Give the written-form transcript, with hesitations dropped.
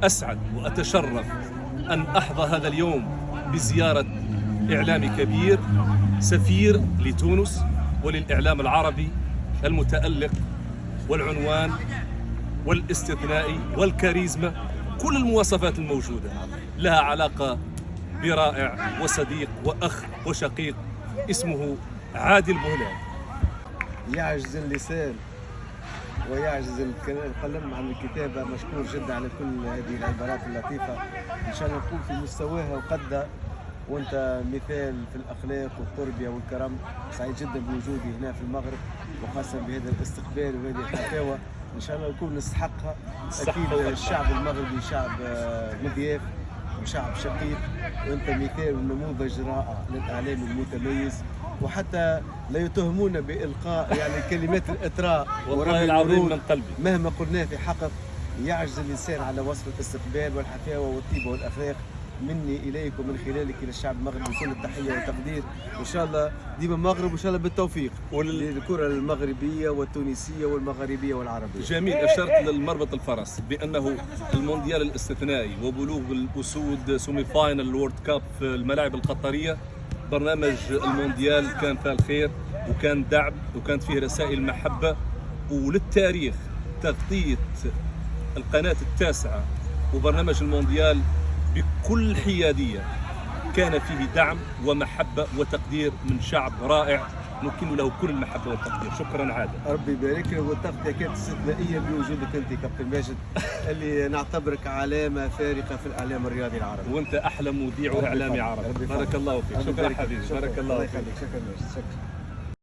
أسعد وأتشرف أن أحظى هذا اليوم بزيارة إعلامي كبير، سفير لتونس وللإعلام العربي المتألق والعنوان والاستثنائي والكاريزما، كل المواصفات الموجودة لها علاقة برائع وصديق وأخ وشقيق اسمه عادل بولان. يعجز اللسان ويعجز القلم عن الكتابة. مشكور جدا على كل هذه العبارات اللطيفة، إن شاء الله نكون في مستواها وقدها، وأنت مثال في الأخلاق والتربية والكرم. سعيد جدا بوجودي هنا في المغرب، وخاصة بهذا الاستقبال وهذه الحفاوة، إن شاء الله نكون نستحقها. أكيد الشعب المغربي شعب مضياف وشعب شقيق، وأنت مثال ونموذج رائع للإعلام المتميز، وحتى لا يتهمون بإلقاء يعني كلمات الإطراء والله العظيم من قلبي. مهما قلناه في حقك يعجز الإنسان على وصف الاستقبال والحفاوة والطيبة والأخلاق. مني إليك ومن خلالك إلى الشعب المغربي كل التحية والتقدير، وإن شاء الله ديما المغرب وإن شاء الله بالتوفيق للكرة المغربية والتونسية والمغربية والعربية. جميل، أشرت للمربط الفرس بأنه المونديال الاستثنائي وبلوغ الأسود سيمي فاينل الورد كاب في الملاعب القطرية، برنامج المونديال كان فيه الخير وكان دعم وكانت فيه رسائل محبة، وللتاريخ تغطية القناة التاسعة وبرنامج المونديال بكل حيادية كان فيه دعم ومحبة وتقدير من شعب رائع نكن له كل المحبة والتقدير. شكرا عادل. ربي يبارك لك، والتغطية كانت استثنائية بوجودك أنت كابتن ماجد اللي نعتبرك علامة فارقة في الإعلام الرياضي العربي. وأنت أحلى مذيع وإعلامي عربي. بارك الله فيك. شكرا حبيبي. بارك الله فيك. شكرا ماجد. شكرا.